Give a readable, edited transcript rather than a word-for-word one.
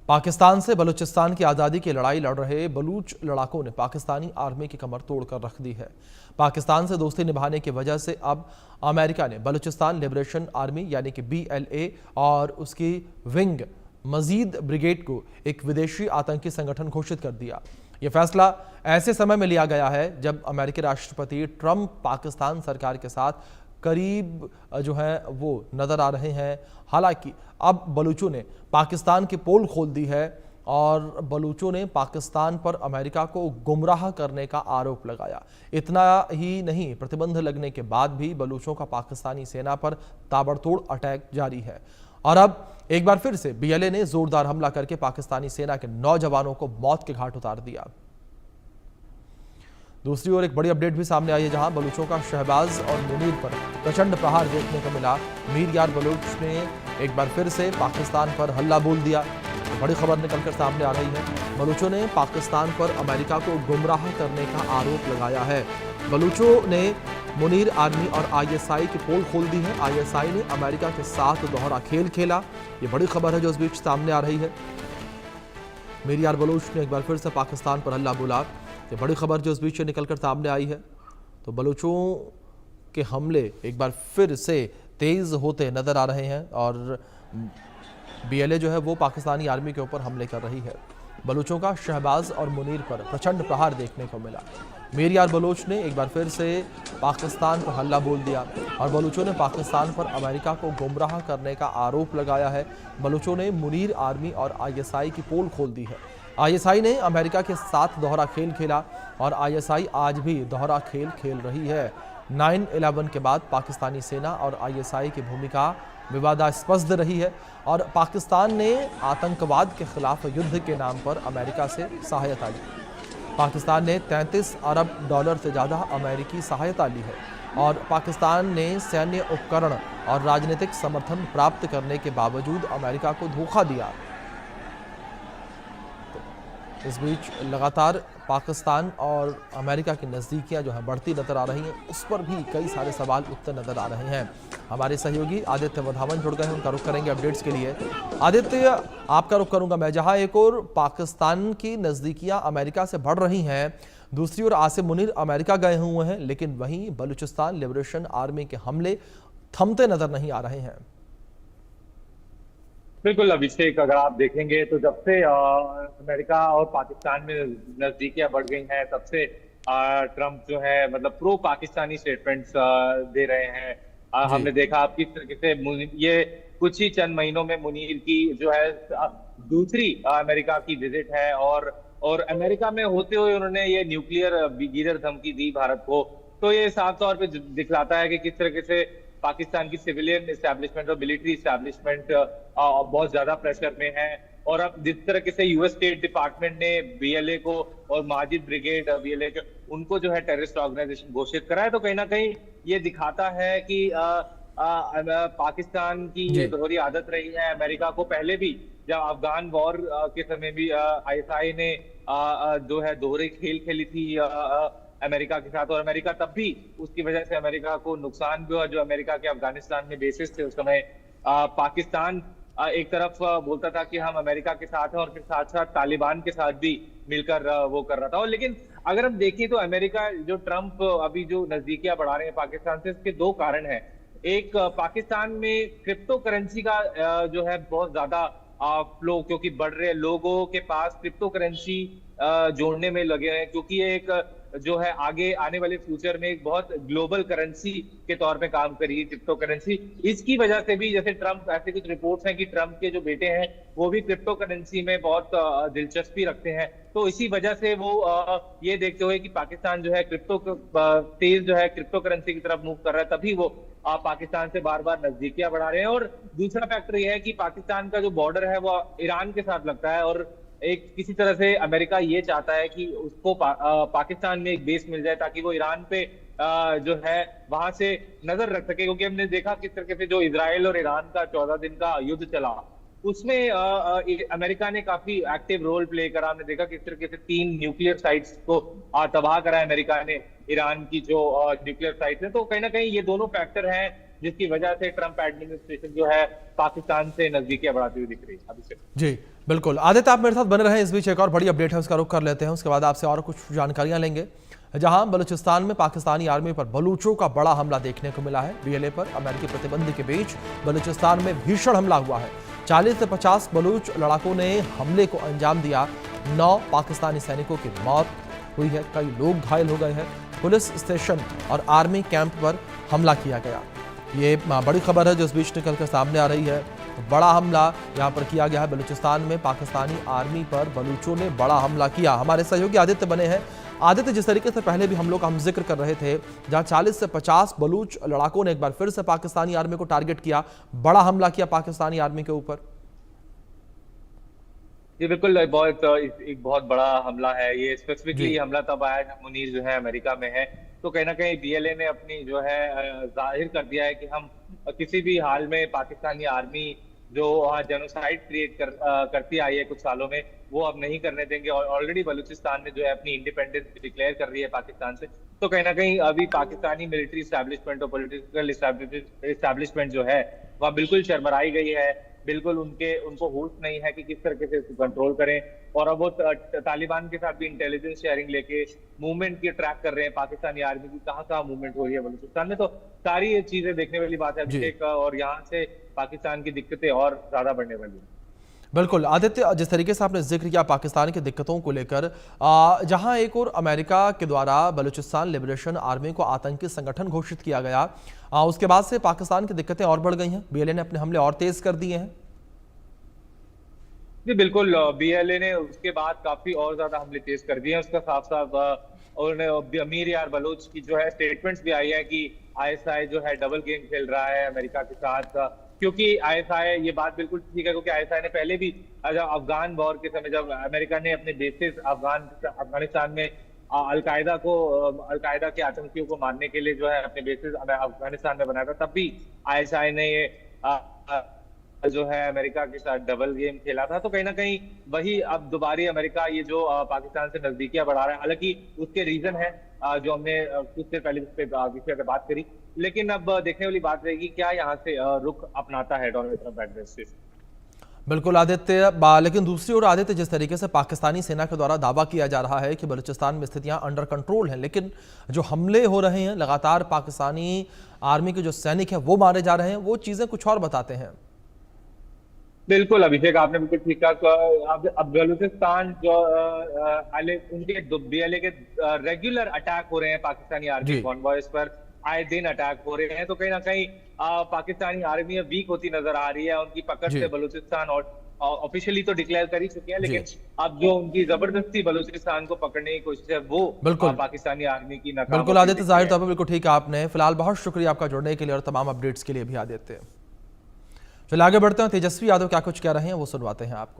पाकिस्तान से बलूचिस्तान की आज़ादी की लड़ाई लड़ रहे बलूच लड़ाकों ने पाकिस्तानी आर्मी की कमर तोड़कर रख दी है। पाकिस्तान से दोस्ती निभाने की वजह से अब अमेरिका ने बलूचिस्तान लिबरेशन आर्मी यानी कि BLA और उसकी विंग मजीद ब्रिगेड को एक विदेशी आतंकी संगठन घोषित कर दिया। यह फैसला ऐसे समय में लिया गया है जब अमेरिकी राष्ट्रपति ट्रंप पाकिस्तान सरकार के साथ करीब जो है वो नजर आ रहे हैं। हालांकि अब बलूचों ने पाकिस्तान की पोल खोल दी है और बलूचों ने पाकिस्तान पर अमेरिका को गुमराह करने का आरोप लगाया। इतना ही नहीं, प्रतिबंध लगने के बाद भी बलूचों का पाकिस्तानी सेना पर ताबड़तोड़ अटैक जारी है और अब एक बार फिर से BLA ने जोरदार हमला करके पाकिस्तानी सेना के 9 जवानों को मौत के घाट उतार दिया। दूसरी ओर एक बड़ी अपडेट भी सामने आई है, जहां बलूचों का शहबाज और मुनीर पर प्रचंड प्रहार देखने को मिला। मीर यार बलूच ने एक बार फिर से पाकिस्तान पर हल्ला बोल दिया। बड़ी खबर निकलकर सामने आ रही है। बलूचों ने पाकिस्तान पर अमेरिका को गुमराह करने का आरोप लगाया है। बलूचों ने मुनीर आर्मी और ISI की पोल खोल दी है। ISI ने अमेरिका के साथ दोहरा खेल खेला। ये बड़ी खबर है जो इस बीच सामने आ रही है। मीर यार बलूच ने एक बार फिर से पाकिस्तान पर हल्ला बोला। ये बड़ी खबर जो इस बीच निकलकर सामने आई है। तो बलूचों के हमले एक बार फिर से तेज होते नजर आ रहे हैं और BLA जो है वो पाकिस्तानी आर्मी के ऊपर हमले कर रही है। बलूचों का शहबाज और मुनीर पर प्रचंड प्रहार देखने को मिला। मीर यार बलूच ने एक बार फिर से पाकिस्तान पर हल्ला बोल दिया और बलूचों ने पाकिस्तान पर अमेरिका को गुमराह करने का आरोप लगाया है। बलूचों ने मुनीर आर्मी और ISI की पोल खोल दी है। ISI ने अमेरिका के साथ दोहरा खेल खेला और ISI आज भी दोहरा खेल खेल रही है। 9/11 के बाद पाकिस्तानी सेना और ISI की भूमिका विवादास्पद रही है और पाकिस्तान ने आतंकवाद के खिलाफ युद्ध के नाम पर अमेरिका से सहायता ली। पाकिस्तान ने 33 अरब डॉलर से ज़्यादा अमेरिकी सहायता ली है और पाकिस्तान ने सैन्य उपकरण और राजनीतिक समर्थन प्राप्त करने के बावजूद अमेरिका को धोखा दिया। इस बीच लगातार पाकिस्तान और अमेरिका की नज़दीकियां जो है बढ़ती नजर आ रही हैं। उस पर भी कई सारे सवाल उठते नजर आ रहे हैं। हमारे सहयोगी आदित्य वधावन जुड़ गए हैं, उनका रुख करेंगे अपडेट्स के लिए। आदित्य, आपका रुख करूंगा मैं। जहां एक और पाकिस्तान की नज़दीकियां अमेरिका से बढ़ रही हैं, दूसरी ओर आसिम मुनीर अमेरिका गए हुए हैं, लेकिन वहीं बलूचिस्तान लिबरेशन आर्मी के हमले थमते नजर नहीं आ रहे हैं। बिल्कुल अभिषेक, अगर आप देखेंगे तो जब से अमेरिका और पाकिस्तान में नजदीकियां बढ़ गई हैं, तब से ट्रम्प जो है मतलब प्रो पाकिस्तानी स्टेटमेंट्स दे रहे हैं। हमने देखा आप किस तरीके से ये कुछ ही चंद महीनों में मुनीर की जो है दूसरी अमेरिका की विजिट है और अमेरिका में होते हुए उन्होंने ये न्यूक्लियर गिरर धमकी दी भारत को। तो ये साफ तौर पे दिखलाता है कि किस तरीके से पाकिस्तान की सिविलियन इस्टेब्लिशमेंट और मिलिट्री इस्टेब्लिशमेंट बहुत ज्यादा प्रेशर में है। और अब जिस तरह से US स्टेट डिपार्टमेंट ने BLA को और माजिद ब्रिगेड BLA के उनको जो है टेररिस्ट ऑर्गेनाइजेशन घोषित करा है, तो कहीं ना कहीं ये दिखाता है कि पाकिस्तान की ये दोहरी आदत रही है। अमेरिका को पहले भी जब अफगान वॉर के समय भी ISI ने जो है दोहरे खेल खेली थी अमेरिका के साथ, और अमेरिका तब भी उसकी वजह से अमेरिका को नुकसान भी हुआ। जो अमेरिका के अफगानिस्तान में बेसिस थे उस समय, पाकिस्तान एक तरफ बोलता था कि हम अमेरिका के साथ हैं और फिर साथ साथ तालिबान के साथ भी मिलकर वो कर रहा था। और लेकिन अगर हम देखें तो अमेरिका जो ट्रंप अभी जो नजदीकियां बढ़ा रहे हैं पाकिस्तान से, इसके दो कारण हैं। एक, पाकिस्तान में क्रिप्टो करेंसी का जो है बहुत ज्यादा फ्लो क्योंकि बढ़ रहे, लोगों के पास क्रिप्टो करेंसी जोड़ने में लगे हैं, क्योंकि ये एक जो है आगे आने वाले फ्यूचर में एक बहुत ग्लोबल करेंसी के तौर पे काम करेगी क्रिप्टो करेंसी। इसकी वजह से भी जैसे ट्रंप, ऐसे कुछ रिपोर्ट्स हैं कि ट्रंप के जो बेटे हैं वो भी क्रिप्टो करेंसी में बहुत दिलचस्पी रखते हैं। तो इसी वजह से वो ये देखते हुए कि पाकिस्तान जो है तेज जो है क्रिप्टो करेंसी की तरफ मूव कर रहा है, तभी वो पाकिस्तान से बार बार नजदीकियां बढ़ा रहे हैं। और दूसरा फैक्टर यह है कि पाकिस्तान का जो बॉर्डर है वो ईरान के साथ लगता है और एक किसी तरह से अमेरिका ये चाहता है कि उसको पाकिस्तान में एक बेस मिल जाए ताकि वो ईरान पे जो है वहां से नजर रख सके। क्योंकि हमने देखा किस तरीके से जो इजराइल और ईरान का 14 दिन का युद्ध चला, उसमें अमेरिका ने काफी एक्टिव रोल प्ले करा। हमने देखा किस तरीके से 3 न्यूक्लियर साइट्स को तबाह करा अमेरिका ने, ईरान की जो न्यूक्लियर साइट्स है। तो कहीं ना कहीं ये दोनों फैक्टर हैं जिसकी वजह से ट्रंप एडमिनिस्ट्रेशन जो है पाकिस्तान से नजदीकियां बढ़ाती हुई दिख रही है। अभिषेक जी। बिल्कुल आदित्य, आप मेरे साथ बने रहें। इस बीच एक और बड़ी अपडेट है, उसका रुख कर लेते हैं। उसके बाद आपसे और कुछ जानकारियां लेंगे। जहां बलूचिस्तान में पाकिस्तानी आर्मी पर बलूचों का बड़ा हमला देखने को मिला है। बीएलए पर अमेरिकी प्रतिबंध के बीच बलूचिस्तान में भीषण हमला हुआ है। 40 से 50 बलूच लड़ाकों ने हमले को अंजाम दिया। 9 पाकिस्तानी सैनिकों की मौत हुई है, कई लोग घायल हो गए हैं। पुलिस स्टेशन और आर्मी कैंप पर हमला किया गया। ये बड़ी खबर है जो इस बीच निकल कर सामने आ रही है। तो बड़ा हमला यहाँ पर किया गया है। बलूचिस्तान में पाकिस्तानी आर्मी पर बलूचों ने बड़ा हमला किया। हमारे सहयोगी आदित्य बने हैं। आदित्य, जिस तरीके से पहले भी हमलों का हम जिक्र कर रहे थे, जहां 40 से 50 बलूच लड़ाकों ने एक बार फिर से पाकिस्तानी आर्मी को टारगेट किया, बड़ा हमला किया पाकिस्तानी आर्मी के ऊपर। ये बिल्कुल एक बहुत बड़ा हमला है। ये स्पेसिफिकली हमला तब आया जब मुनीर जो है अमेरिका में है। तो कहीं ना कहीं बीएलए ने अपनी जो है जाहिर कर दिया है कि हम किसी भी हाल में पाकिस्तानी आर्मी जो जेनोसाइड करती आई है कुछ सालों में, वो अब नहीं करने देंगे। और ऑलरेडी बलूचिस्तान ने जो है अपनी इंडिपेंडेंस डिक्लेयर कर रही है पाकिस्तान से। तो कहीं ना कहीं अभी पाकिस्तानी मिलिट्री इस्टेब्लिशमेंट और पॉलिटिकल इस्टेब्लिशमेंट जो है वह बिल्कुल शर्मराई गई है। बिल्कुल उनको होश नहीं है कि किस तरीके से इसको कंट्रोल करें। और अब वो तालिबान के साथ भी इंटेलिजेंस शेयरिंग लेके मूवमेंट की ट्रैक कर रहे हैं पाकिस्तानी आर्मी की, कहाँ कहाँ मूवमेंट हो रही है बलूचिस्तान में। तो सारी ये चीजें देखने वाली बात है अभिषेक, और यहाँ से पाकिस्तान की दिक्कतें और ज्यादा बढ़ने वाली है। बिल्कुल आदित्य, जिस तरीके से आपने जिक्र किया पाकिस्तान की दिक्कतों को लेकर, जहां एक और अमेरिका के द्वारा बलूचिस्तान लिबरेशन आर्मी को आतंकी संगठन घोषित किया गया, उसके बाद से पाकिस्तान की दिक्कतें और बढ़ गई हैं। बीएलए ने अपने हमले और तेज कर दिए हैं। जी बिल्कुल, बीएलए ने उसके बाद काफी और ज्यादा हमले तेज कर दिए हैं। उसका साफ साफ और अमीर यार बलोच की जो है स्टेटमेंट्स भी आई है कि आईएसआई जो है डबल गेम खेल रहा है अमेरिका के साथ। क्योंकि आईएसआई, ये बात बिल्कुल ठीक है, क्योंकि आईएसआई ने पहले भी अफगान वॉर के समय जब अमेरिका ने अपने बेसिस अफगानिस्तान में अलकायदा के आतंकियों को मारने के लिए जो है अपने बेसिस अफगानिस्तान में बनाया था, तब भी आईएसआई ने ये जो है अमेरिका के साथ डबल गेम खेला था। तो कहीं ना कहीं वही अब दोबारा अमेरिका ये जो पाकिस्तान से नजदीकियां बढ़ा रहा है। हालांकि उसके रीजन है जो हमने कुछ देर पहले विषय पे बात करी। लेकिन अब देखने वाली बात रहेगी क्या यहाँ से रुख अपनाता है डोनाल्ड ट्रंप एडमिनिस्ट्रेशन। बिल्कुल आदित्य, लेकिन दूसरी ओर आदित्य, जिस तरीके से पाकिस्तानी सेना के द्वारा दावा किया जा रहा है कि बलूचिस्तान में स्थितियां अंडर कंट्रोल हैं, लेकिन जो हमले हो रहे हैं लगातार, पाकिस्तानी आर्मी के जो सैनिक हैं वो मारे जा रहे हैं, वो चीजें कुछ और बताते हैं। बिल्कुल अभिषेक, आपने बिल्कुल ठीक कहा। अब बलूचिस्तान जो उनके बीएलए के रेगुलर अटैक हो रहे हैं पाकिस्तानी आर्मी कॉन्वॉयज पर, आए दिन अटैक हो रहे हैं। तो कहीं ना कहीं पाकिस्तानी आर्मी वीक होती नजर आ रही है। उनकी पकड़ से बलूचिस्तान और ऑफिशियली तो डिक्लेयर कर ही चुके हैं, लेकिन अब जो उनकी जबरदस्ती बलूचिस्तान को पकड़ने की कोशिश है वो पाकिस्तानी आर्मी की नाकाम। बिल्कुल आदित्य, जाहिर तौर पर बिल्कुल ठीक है आपने। फिलहाल बहुत शुक्रिया आपका जुड़ने के लिए और तमाम अपडेट्स के लिए भी आदित्य। चलिए आगे बढ़ते हैं। तेजस्वी यादव क्या कुछ कह रहे हैं वो सुनवाते हैं आपको।